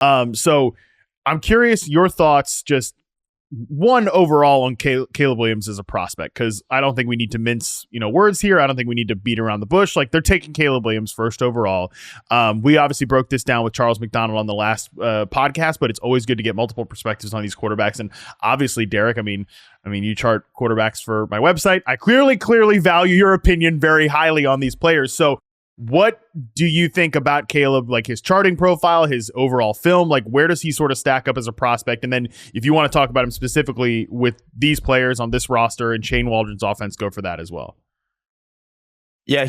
So I'm curious your thoughts, just one overall on Caleb Williams as a prospect, because I don't think we need to mince words here. I don't think we need to beat around the bush. Like, they're taking Caleb Williams first overall. We obviously broke this down with Charles McDonald on the last podcast, but it's always good to get multiple perspectives on these quarterbacks. And obviously, Derrik, I mean, you chart quarterbacks for my website. I clearly value your opinion very highly on these players. So what do you think about Caleb, like his charting profile, his overall film? Like, where does he sort of stack up as a prospect? And then if you want to talk about him specifically with these players on this roster and Shane Waldron's offense, go for that as well. Yeah,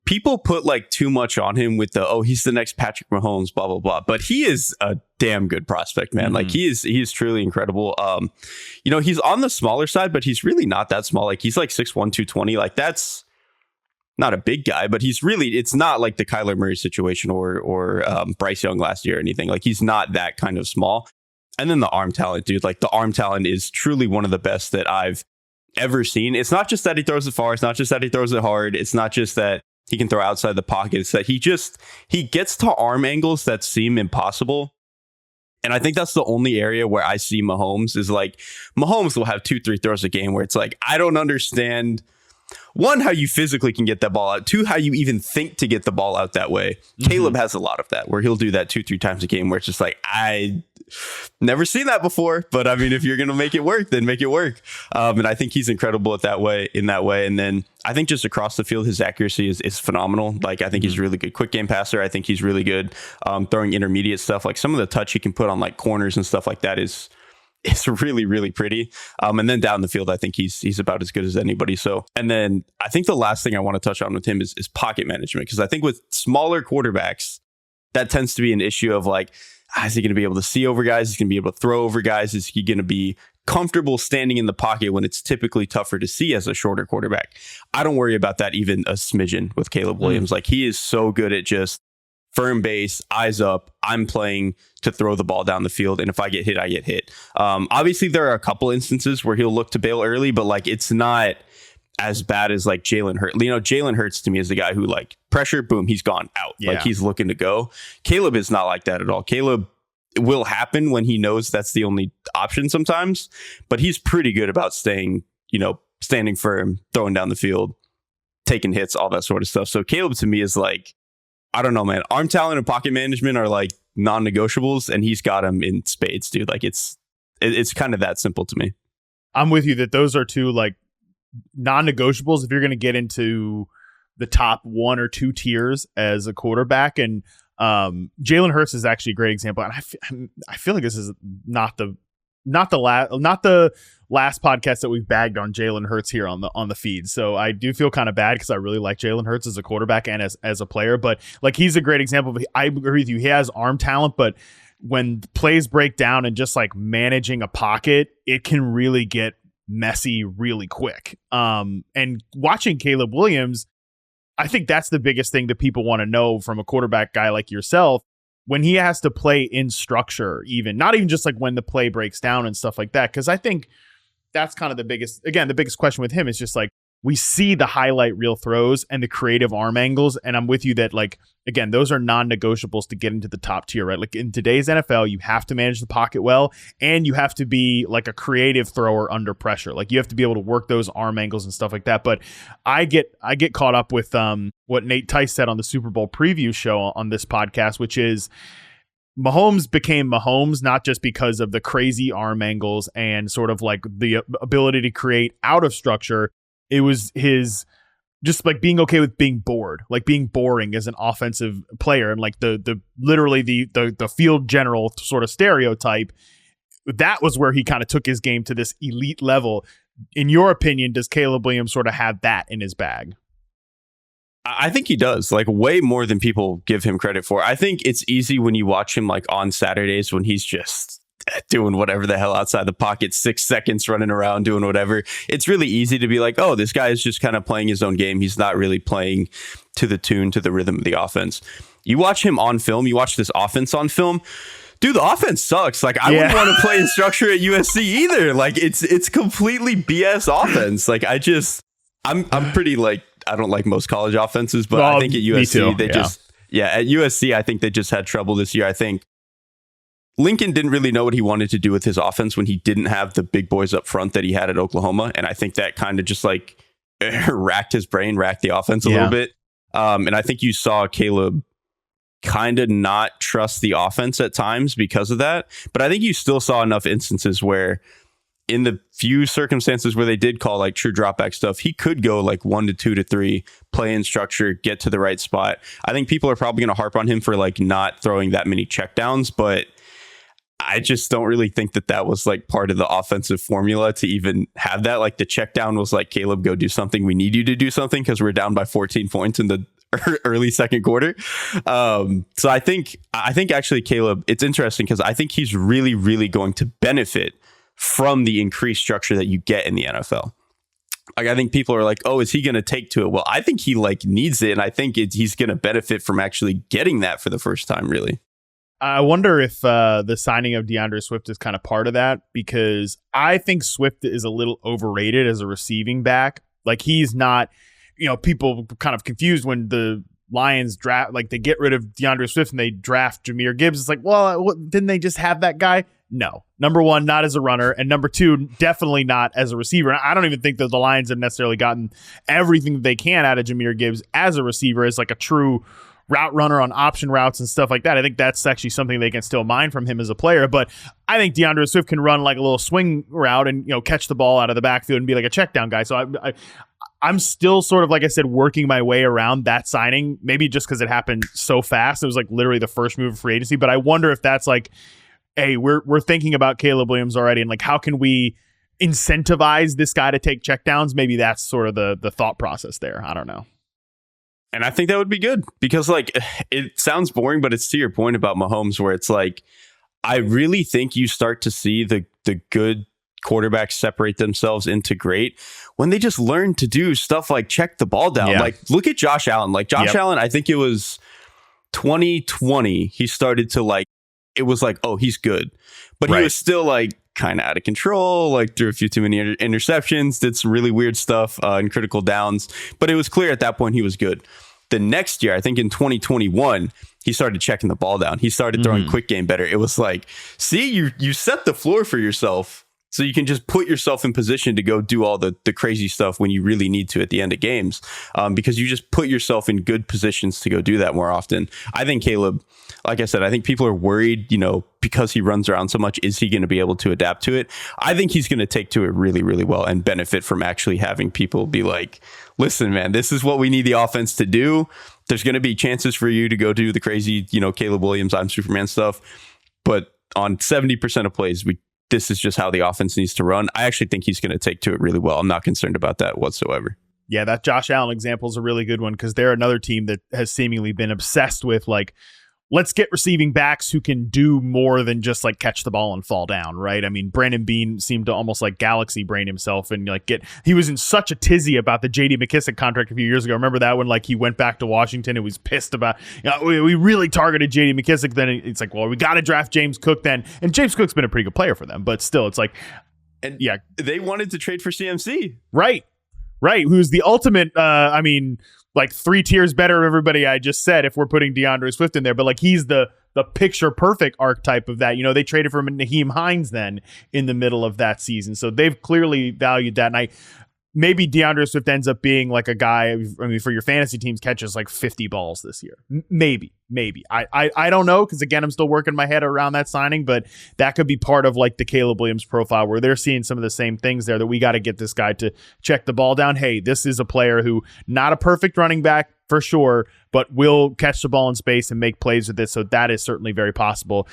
people put like too much on him with he's the next Patrick Mahomes, blah, blah, blah. But he is a damn good prospect, man. Mm-hmm. Like, he is truly incredible. He's on the smaller side, but he's really not that small. Like, he's like 6'1", 220. Like, that's not a big guy, but it's not like the Kyler Murray situation or Bryce Young last year or anything. Like, he's not that kind of small. And then the arm talent, dude, like the arm talent is truly one of the best that I've ever seen. It's not just that he throws it far. It's not just that he throws it hard. It's not just that he can throw outside the pocket. It's that he gets to arm angles that seem impossible. And I think that's the only area where I see Mahomes is like, Mahomes will have 2-3 throws a game where it's like, I don't understand, one, how you physically can get that ball out. Two, how you even think to get the ball out that way. Mm-hmm. Caleb has a lot of that, where he'll do that 2-3 times a game where it's just like, I never seen that before. But I mean, if you're going to make it work, then make it work. And I think he's incredible in that way. And then I think just across the field, his accuracy is phenomenal. Like, I think he's a really good quick game passer. I think he's really good throwing intermediate stuff. Like, some of the touch he can put on like corners and stuff like that is really, really pretty. And then down the field, I think he's about as good as anybody. So, and then I think the last thing I want to touch on with him is pocket management. Because I think with smaller quarterbacks, that tends to be an issue of like, is he going to be able to see over guys? Is he going to be able to throw over guys? Is he going to be comfortable standing in the pocket when it's typically tougher to see as a shorter quarterback? I don't worry about that even a smidgen with Caleb Williams. Like, he is so good at just firm base, eyes up, I'm playing to throw the ball down the field. And if I get hit, I get hit. Obviously, there are a couple instances where he'll look to bail early, but like, it's not as bad as like Jalen Hurts. Jalen Hurts to me is the guy who, like, pressure, boom, he's gone out. Yeah. Like, he's looking to go. Caleb is not like that at all. Caleb will happen when he knows that's the only option sometimes, but he's pretty good about standing firm, throwing down the field, taking hits, all that sort of stuff. So Caleb to me is like, I don't know, man. Arm talent and pocket management are like non-negotiables, and he's got them in spades, dude. Like, it's kind of that simple to me. I'm with you that those are two like non-negotiables if you're going to get into the top 1 or 2 tiers as a quarterback. And Jalen Hurts is actually a great example. And I feel like this is not the last podcast that we've bagged on Jalen Hurts here on the feed. So I do feel kind of bad because I really like Jalen Hurts as a quarterback and as a player. But like, he's a great example. I agree with you. He has arm talent, but when plays break down and just like managing a pocket, it can really get messy really quick. And watching Caleb Williams, I think that's the biggest thing that people want to know from a quarterback guy like yourself. When he has to play in structure, even not even just like when the play breaks down and stuff like that. Because I think that's kind of the biggest question with him is just like, we see the highlight reel throws and the creative arm angles. And I'm with you that, like, again, those are non-negotiables to get into the top tier, right? Like, in today's NFL, you have to manage the pocket well, and you have to be like a creative thrower under pressure. Like, you have to be able to work those arm angles and stuff like that. But I get caught up with what Nate Tice said on the Super Bowl preview show on this podcast, which is Mahomes became Mahomes not just because of the crazy arm angles and sort of like the ability to create out of structure. It was his just like being okay with being bored, like being boring as an offensive player, and like the literally the field general sort of stereotype. That was where he kind of took his game to this elite level. In your opinion, does Caleb Williams sort of have that in his bag? I think he does, like, way more than people give him credit for. I think it's easy when you watch him like on Saturdays when he's just doing whatever the hell outside the pocket, 6 seconds running around doing whatever. It's really easy to be like, oh, this guy is just kind of playing his own game. He's not really playing to the tune, to the rhythm of the offense. You watch him on film, you watch this offense on film, dude, the offense sucks. Like, I wouldn't want to play in structure at USC either. Like, it's completely BS offense. Like, I'm pretty like, I don't like most college offenses, but I think at USC at USC, I think they just had trouble this year. I think Lincoln didn't really know what he wanted to do with his offense when he didn't have the big boys up front that he had at Oklahoma. And I think that kind of just like racked the offense a little bit. And I think you saw Caleb kind of not trust the offense at times because of that. But I think you still saw enough instances where in the few circumstances where they did call like true drop back stuff, he could go like 1 to 2 to 3, play in structure, get to the right spot. I think people are probably going to harp on him for like not throwing that many checkdowns, but I just don't really think that was like part of the offensive formula to even have that. Like the check down was like, Caleb, go do something. We need you to do something because we're down by 14 points in the early second quarter. So I think actually Caleb, it's interesting because I think he's really, really going to benefit from the increased structure that you get in the NFL. Like, I think people are like, oh, is he going to take to it? Well, I think he like needs it. And I think he's going to benefit from actually getting that for the first time, really. I wonder if the signing of DeAndre Swift is kind of part of that, because I think Swift is a little overrated as a receiving back. Like, he's not, people kind of confused when the Lions draft, like they get rid of DeAndre Swift and they draft Jahmyr Gibbs. It's like, well, didn't they just have that guy? No. Number one, not as a runner. And number two, definitely not as a receiver. And I don't even think that the Lions have necessarily gotten everything that they can out of Jahmyr Gibbs as a receiver, as like a true route runner on option routes and stuff like that. I think that's actually something they can still mine from him as a player. But I think DeAndre Swift can run like a little swing route and catch the ball out of the backfield and be like a check down guy. So I'm still sort of, like I said, working my way around that signing, maybe just because it happened so fast. It was like literally the first move of free agency. But I wonder if that's like, hey, we're thinking about Caleb Williams already, and like, how can we incentivize this guy to take checkdowns? Maybe that's sort of the thought process there. I don't know. And I think that would be good because, like, it sounds boring, but it's to your point about Mahomes, where it's like, I really think you start to see the good quarterbacks separate themselves into great when they just learn to do stuff like check the ball down. Yeah. Like, look at Josh Allen. Like, Josh Allen, I think it was 2020, he started to like, it was like, oh, he's good. But he was still like kind of out of control, like threw a few too many interceptions, did some really weird stuff in critical downs. But it was clear at that point he was good. The next year, I think in 2021, he started checking the ball down. He started throwing quick game better. It was like, see, you set the floor for yourself so you can just put yourself in position to go do all the crazy stuff when you really need to at the end of games, because you just put yourself in good positions to go do that more often. I think Caleb, like I said, I think people are worried, because he runs around so much, is he going to be able to adapt to it? I think he's going to take to it really, really well and benefit from actually having people be like, listen, man, this is what we need the offense to do. There's going to be chances for you to go do the crazy, Caleb Williams, I'm Superman stuff. But on 70% of plays, this is just how the offense needs to run. I actually think he's going to take to it really well. I'm not concerned about that whatsoever. Yeah, that Josh Allen example is a really good one, because they're another team that has seemingly been obsessed with, like, let's get receiving backs who can do more than just like catch the ball and fall down, right? I mean, Brandon Beane seemed to almost like galaxy brain himself and like he was in such a tizzy about the JD McKissick contract a few years ago. Remember that when like he went back to Washington and was pissed about, we really targeted JD McKissick. Then it's like, well, we got to draft James Cook then. And James Cook's been a pretty good player for them, but still it's like, and yeah, they wanted to trade for CMC. Right. Who's the ultimate, like 3 tiers better of everybody I just said if we're putting DeAndre Swift in there. But like, he's the picture perfect archetype of that. They traded for Naheem Hines then in the middle of that season. So they've clearly valued that. And maybe DeAndre Swift ends up being like a guy, for your fantasy teams, catches like 50 balls this year. Maybe. I don't know, because again, I'm still working my head around that signing, but that could be part of like the Caleb Williams profile where they're seeing some of the same things there, that we got to get this guy to check the ball down. Hey, this is a player who, not a perfect running back for sure, but will catch the ball in space and make plays with it. So that is certainly very possible.